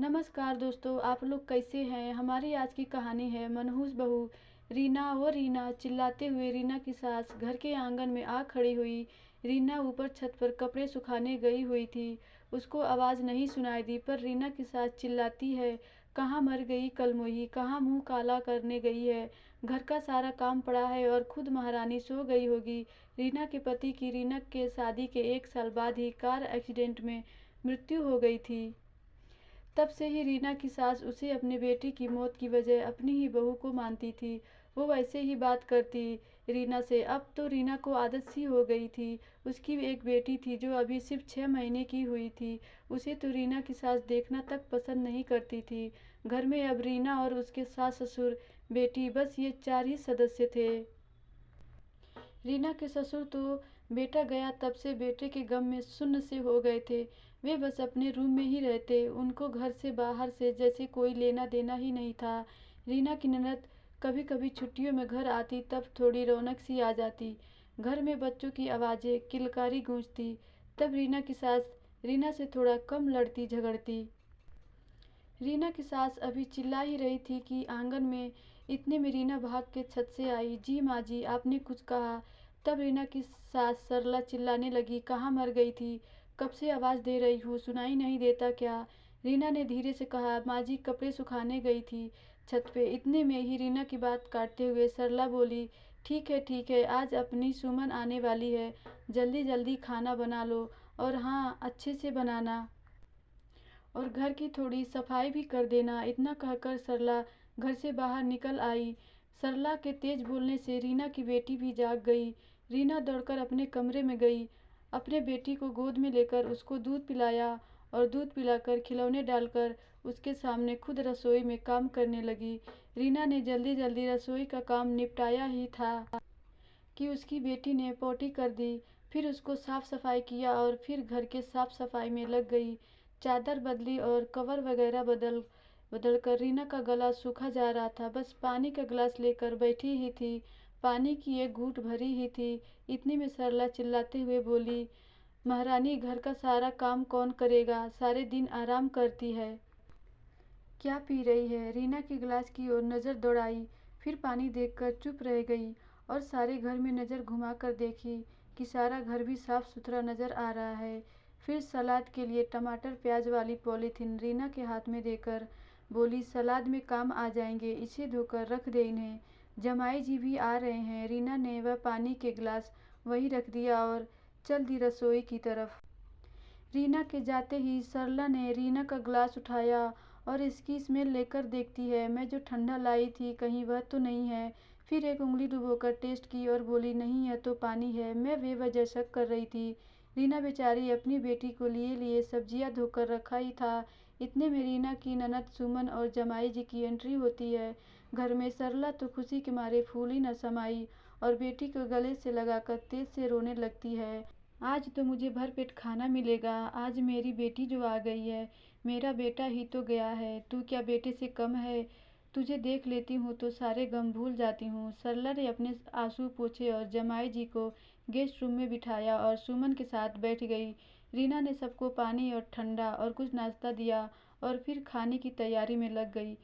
नमस्कार दोस्तों, आप लोग कैसे हैं। हमारी आज की कहानी है मनहूस बहू। रीना। वो रीना चिल्लाते हुए रीना की सास घर के आंगन में आ खड़ी हुई। रीना ऊपर छत पर कपड़े सुखाने गई हुई थी। उसको आवाज़ नहीं सुनाई दी, पर रीना की सास चिल्लाती है, कहाँ मर गई कलमोही, कहाँ मुंह काला करने गई है। घर का सारा काम पड़ा है और खुद महारानी सो गई होगी। रीना के पति की रीना के शादी के 1 साल बाद ही कार एक्सीडेंट में मृत्यु हो गई थी। तब से ही रीना की सास उसे अपने बेटे की मौत की वजह अपनी ही बहू को मानती थी। वो वैसे ही बात करती रीना से। अब तो रीना को आदत सी हो गई थी। उसकी एक बेटी थी जो अभी सिर्फ 6 महीने की हुई थी। उसे तो रीना की सास देखना तक पसंद नहीं करती थी। घर में अब रीना और उसके सास ससुर बेटी, बस ये 4 ही सदस्य थे। रीना के ससुर तो बेटा गया तब से बेटे के गम में सुन्न से हो गए थे। वे बस अपने रूम में ही रहते। उनको घर से बाहर से जैसे कोई लेना देना ही नहीं था। रीना की ननद कभी कभी छुट्टियों में घर आती, तब थोड़ी रौनक सी आ जाती। घर में बच्चों की आवाज़ें किलकारी गूंजती। तब रीना की सास रीना से थोड़ा कम लड़ती झगड़ती। रीना की सास अभी चिल्ला ही रही थी कि आंगन में इतने में रीना भाग के छत से आई। जी माँ जी, आपने कुछ कहा। तब रीना की सास सरला चिल्लाने लगी, कहाँ मर गई थी, कब से आवाज़ दे रही हूँ, सुनाई नहीं देता क्या। रीना ने धीरे से कहा, माँ जी कपड़े सुखाने गई थी छत पे। इतने में ही रीना की बात काटते हुए सरला बोली, ठीक है, आज अपनी सुमन आने वाली है, जल्दी जल्दी खाना बना लो, और हाँ अच्छे से बनाना, और घर की थोड़ी सफाई भी कर देना। इतना कहकर सरला घर से बाहर निकल आई। सरला के तेज बोलने से रीना की बेटी भी जाग गई। रीना दौड़कर अपने कमरे में गई। अपने बेटी को गोद में लेकर उसको दूध पिलाया, और दूध पिलाकर खिलौने डालकर उसके सामने खुद रसोई में काम करने लगी। रीना ने जल्दी जल्दी रसोई का काम निपटाया ही था कि उसकी बेटी ने पोटी कर दी। फिर उसको साफ सफाई किया और फिर घर के साफ सफाई में लग गई। चादर बदली और कवर वगैरह बदल बदल कर रीना का गला सूखा जा रहा था। बस पानी का गिलास लेकर बैठी ही थी। पानी की एक घूंट भरी ही थी। इतनी में सरला चिल्लाते हुए बोली, महारानी घर का सारा काम कौन करेगा, सारे दिन आराम करती है, क्या पी रही है। रीना के गिलास की ओर नज़र दौड़ाई, फिर पानी देखकर चुप रह गई और सारे घर में नज़र घुमाकर देखी कि सारा घर भी साफ सुथरा नज़र आ रहा है। फिर सलाद के लिए टमाटर प्याज वाली पॉलीथीन रीना के हाथ में देकर बोली, सलाद में काम आ जाएंगे, इसे धोकर रख दे इन्हें, जमाई जी भी आ रहे हैं। रीना ने वह पानी के गिलास वहीं रख दिया और चल दी रसोई की तरफ। रीना के जाते ही सरला ने रीना का ग्लास उठाया और इसकी स्मेल लेकर देखती है, मैं जो ठंडा लाई थी कहीं वह तो नहीं है। फिर एक उंगली डुबोकर टेस्ट की और बोली, नहीं यह तो पानी है। मैं बेवजह शक कर रही थी। रीना बेचारी अपनी बेटी को लिए लिए सब्जियां धोकर रखा ही था। इतने में रीना की ननद सुमन और जमाई जी की एंट्री होती है घर में। सरला तो खुशी के मारे फूली न समाई और बेटी को गले से लगाकर तेज से रोने लगती है, आज तो मुझे भरपेट खाना मिलेगा, आज मेरी बेटी जो आ गई है, मेरा बेटा ही तो गया है, तू क्या बेटे से कम है। तुझे देख लेती हूँ तो सारे गम भूल जाती हूँ। सरला ने अपने आंसू पोंछे और जमाई जी को गेस्ट रूम में बिठाया और सुमन के साथ बैठ गई। रीना ने सबको पानी और ठंडा और कुछ नाश्ता दिया और फिर खाने की तैयारी में लग गई।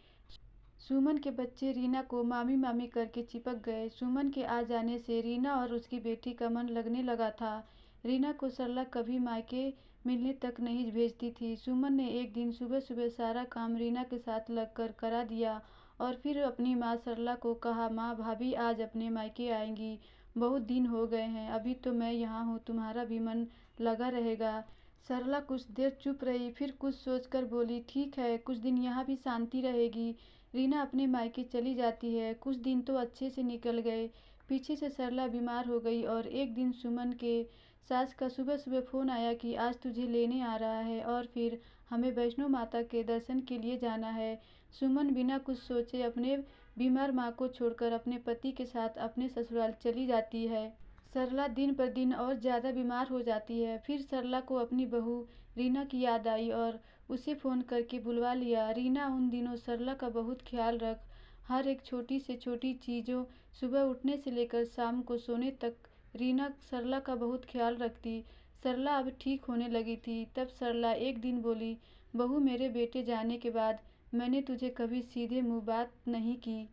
सुमन के बच्चे रीना को मामी मामी करके चिपक गए। सुमन के आ जाने से रीना और उसकी बेटी का मन लगने लगा था। रीना को सरला कभी मायके मिलने तक नहीं भेजती थी। सुमन ने एक दिन सुबह सुबह सारा काम रीना के साथ लगकर करा दिया और फिर अपनी माँ सरला को कहा, माँ भाभी आज अपने मायके आएंगी, बहुत दिन हो गए हैं, अभी तो मैं यहाँ हूँ, तुम्हारा भी मन लगा रहेगा। सरला कुछ देर चुप रही, फिर कुछ सोचकर बोली, ठीक है, कुछ दिन यहाँ भी शांति रहेगी। रीना अपने मायके चली जाती है। कुछ दिन तो अच्छे से निकल गए। पीछे से सरला बीमार हो गई और एक दिन सुमन के सास का सुबह सुबह फ़ोन आया कि आज तुझे लेने आ रहा है और फिर हमें वैष्णो माता के दर्शन के लिए जाना है। सुमन बिना कुछ सोचे अपने बीमार माँ को छोड़कर अपने पति के साथ अपने ससुराल चली जाती है। सरला दिन पर दिन और ज़्यादा बीमार हो जाती है। फिर सरला को अपनी बहू रीना की याद आई और उसे फ़ोन करके बुलवा लिया। रीना उन दिनों सरला का बहुत ख्याल रख हर एक छोटी से छोटी चीज़ों, सुबह उठने से लेकर शाम को सोने तक रीना सरला का बहुत ख्याल रखती। सरला अब ठीक होने लगी थी। तब सरला एक दिन बोली, बहू, मेरे बेटे जाने के बाद मैंने तुझे कभी सीधे मुंह बात नहीं की।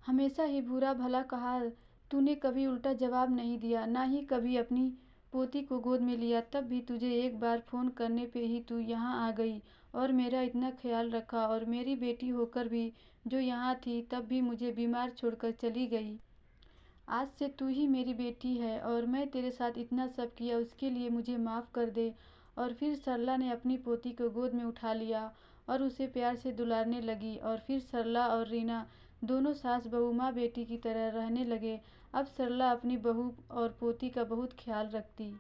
हमेशा ही बुरा भला कहा, तूने कभी उल्टा जवाब नहीं दिया, ना ही कभी अपनी पोती को गोद में लिया। तब भी तुझे एक बार फ़ोन करने पे ही तू यहाँ आ गई और मेरा इतना ख्याल रखा, और मेरी बेटी होकर भी जो यहाँ थी तब भी मुझे बीमार छोड़कर चली गई। आज से तू ही मेरी बेटी है और मैं तेरे साथ इतना सब किया उसके लिए मुझे माफ़ कर दे। और फिर सरला ने अपनी पोती को गोद में उठा लिया और उसे प्यार से दुलारने लगी, और फिर सरला और रीना दोनों सास बहू माँ बेटी की तरह रहने लगे। अब सरला अपनी बहू और पोती का बहुत ख्याल रखती।